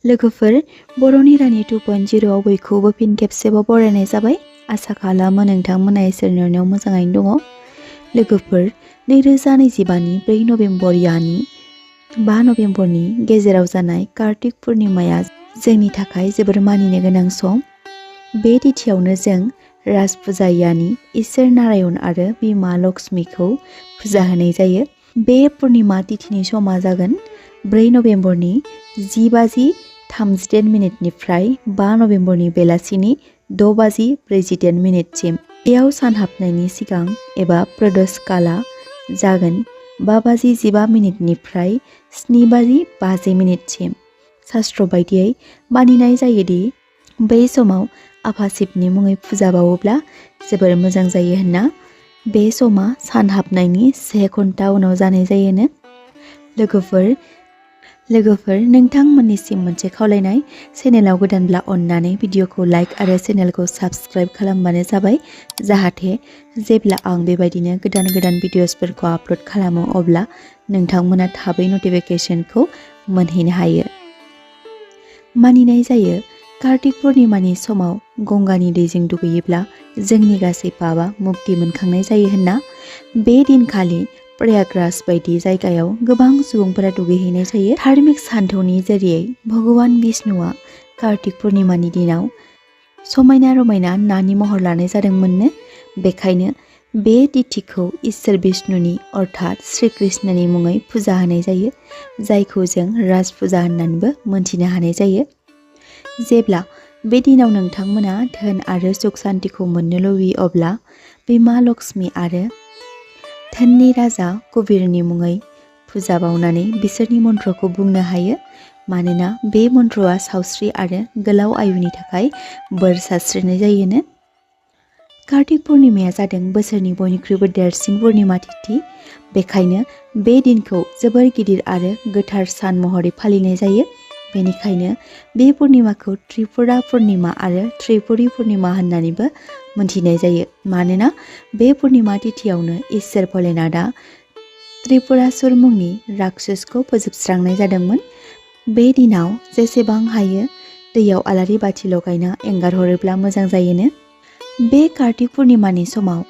लोगोफोर बर'नि रानि 2.0 आव बयखौबो फिन खेबसेबाव बरायनाय जाबाय। आसा खालामो नोंथांमोना इसोरनि अननायाव मोजाङैनो दङ। लोगोफोर 2025 नि 4 नभेम्बर यानि 5 नभेम्बरनि गेजेराव जानाय कार्तिक पुर्णिमाया जोंनि थाखाय जोबोर मानिनो गोनां सम। बे तिथियावनो जों राज फुजा यानि इसोर नारायण आरो बिमा लक्ष्मीखौ फुजा होनाय जायो। बे पुर्णिमा तिथिनि समा जागोन 4 नभेम्बरनि 10:38 5 नभेम्बरनि बेलासिनि 6:48 बेयाव सान हाबनायनि सिगां एबा प्रदोष काला जागोन 5:15 7:50 शास्त्र बायदियै मानिनाय जायोदि बै समाव आफा शिबनि मुङै फुजा बावोब्ला जोबोर मोजां जायो होनना। बे समा सान हाबनायनि 1 घन्टा उनाव जानाय जायोनो। लोगोफोर नोंथांमोननिसिम मोनसे खावलायनाय, चेनेलाव गोदानब्ला अन्नानै भिडिअखौ लाइक आरो चेनेलखौ साबस्क्राइब खालामबानो जाबाय, जाहाथे जेब्ला आं बेबायदिनो गोदान भिडिअसफोरखौ आपल'ड खालामो अब्ला नोंथांमोना थाबै नटिफिकेशनखौ मोनहैनो हायो। मानिनाय जायो कार्तिक पुर्णिमानि समाव गंगानि दैजों दुगैयोब्ला जोंनि गासै पापआ मुक्ति मोनखांनाय जायो होनना। बे दिनखालि प्रयागराज बायदि जायगायाव गोबां सुबुंफोरा दुगैहैनाय जायो। धार्मिक सान्थौनि जरियै भगवान विष्णुआ कार्तिक पुर्णिमानि दिनाव समायना रमायना नानि महर लानाय जादोंमोननो। बेखायनो बे तिथिखौ इसोर विष्णुनि अर्थात श्री कृष्णनि मुङै फुजा होनाय जायो, जायखौ जों राज फुजा होननानैबो मोनथिनो हानाय जायो। जेब्ला बे दिनाव नोंथांमोना धोन आरो सुख सान्तिखौ मोननो लुबैयो अब्ला बिमा लक्ष्मी आरो धोननि राजा कुबेरनि मुङै फुजा बावनानै बिसोरनि मन्त्रखौ बुंनो हायो। मानोना बे मन्त्रआ सावस्रि आरो गोलाव आयुनि थाखाय बोर सारस्रिनाय जायोनो। कार्तिक पुर्णिमाया जादों बोसोरनि बयनिख्रुइबो देरसिन पुर्णिमा तिथि। बेखायनो बे दिनखौ जोबोर गिदिर आरो गोथार सान महरै फालिनाय जायो। बेनिखायनो बे पुर्णिमाखौ त्रिपुरा पुर्णिमा आरो त्रिपुरी पुर्णिमा होननानैबो मोनथिनाय जायो। मानोना बे पुर्णिमा तिथियावनो इसोर भोलेनाथआ त्रिपुरासुर मुंनि राक्षसखौ फोजोबस्रांनाय जादोंमोन। बे दिनाव जेसेबां हायो दैयाव आलारि बाथि लगायना एंगारहरोब्ला मोजां जायोनो। बे कार्तिक पुर्णिमानि समाव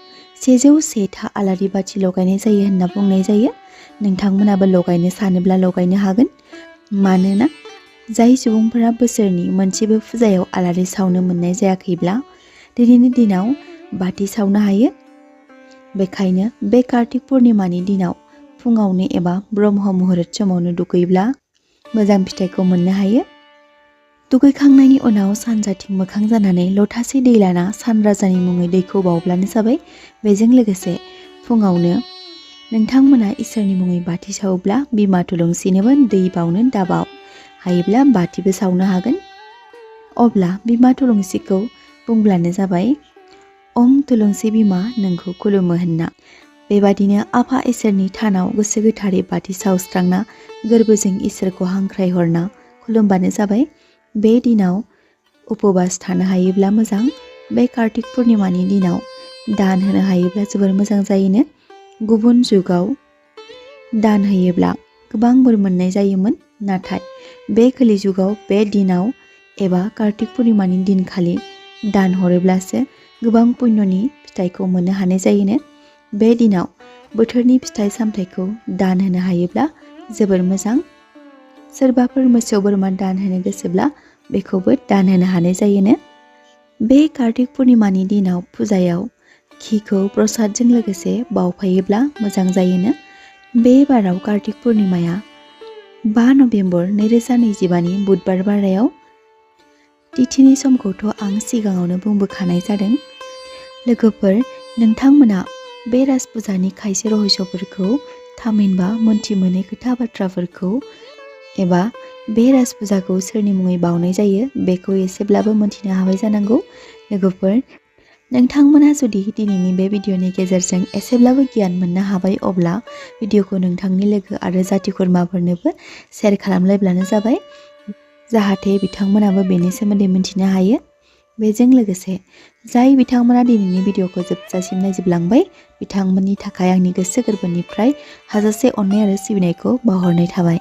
101 था आलारि बाथि लगायनाय जायो होनना बुंनाय जायो। नोंथांमोनाबो लगायनो सानोब्ला लगायनो हागोन। मानोना जाय सुबुंफोरा बोसोरनि मोनसेबो फुजायाव आलारि सावनो मोननाय जायाखैब्ला दिनैनि दिनाव बाथि सावनो हायो। बेखायनो बे कार्तिक पुर्णिमानि दिनाव फुङावनो एबा ब्रह्म मुहुर्त समावनो दुगैब्ला मोजां फिथाइखौ मोननो हायो। दुगैखांनायनि उनाव सानजाथिं मोखां जानानै लथासे दै लाना सान राजानि मुङै दैखौ बावब्लानो जाबाय। बेजों लोगोसे फुङावनो नोंथांमोना इसोरनि मुङै बाथि सावोब्ला बिमा थुलुंसिनोबो दै बावनो दाबाव, हायोब्ला बाथिबो सावनो हागोन। अब्ला बिमा थुलुंसिखौ बुंब्लानो जाबाय, ओम थुलुंसि बिमा नोंखौ खुलुमो होनना। बेबादिनो आफा इसोरनि थानाव गोसो गोथारै बाथि सावस्रांना गोरबोजों इसोरखौ हांख्रायहरना खुलुमबानो जाबाय। बे दिनाव उपबास थानो हायोब्ला मोजां। बे कार्तिक पुर्णिमानि दिनाव दान होनो हायोब्ला जोबोर मोजां जायोनो। गुबुन जुगाव दान होयोब्ला गोबां बोर मोननाय जायोमोन, नाथाय बे खोलि जुगाव बे दिनाव एबा कार्तिक पुर्णिमानि दिनखालि दान हरोब्लासो गोबां पुण्यनि फिथाइखौ मोननो हानाय जायोनो। बे दिनाव बोथोरनि फिथाइ सामथाइखौ दान होनो हायोब्ला जोबोर मोजां। सोरबाफोर मोसौ बोरमा दान होनो गोसोब्ला बेखौबो दान होनो हानाय जायोनो। बे कार्तिक पुर्णिमानि दिनाव फुजायाव घिखौ प्रसादजों लोगोसे बावफायोब्ला मोजां जायोनो। बे बाराव कार्तिक पुर्णिमाया 5 नभेम्बर 2025 नि बुधबार बारायाव। तिथिनि समखौथ' आं सिगाङावनो बुंबोखानाय जादों। लोगोफोर नोंथांमोना बे राज फुजानि खायसे रहस्यफोरखौ थामहिनबा मोनथि मोनै खोथा बाथ्राफोरखौ एबा बे राज फुजाखौ सोरनि मुङै बावनाय जायो बेखौ एसेब्लाबो मोनथिनो हाबाय जानांगौ। लोगोफोर नोंथांमोना जुदि दिनैनि बे भिडिअनि गेजेरजों एसेब्लाबो गियान मोननो हाबाय अब्ला भिडिअखौ नोंथांनि लोगो आरो जाथि खुरमाफोरनोबो शेयार खालामलायब्लानो जाबाय, जाहाथे बिथांमोनाबो बेनि सोमोन्दै मिथिनो हायो। बेजों लोगोसे जाय बिथांमोना दिनैनि भिडिअखौ जोबजासिम नायजोबलांबाय बिथांमोननि थाखाय आंनि गोसो गोरबोनिफ्राय हाजासे अननाय आरो सिबिनायखौ बावहरनाय थाबाय।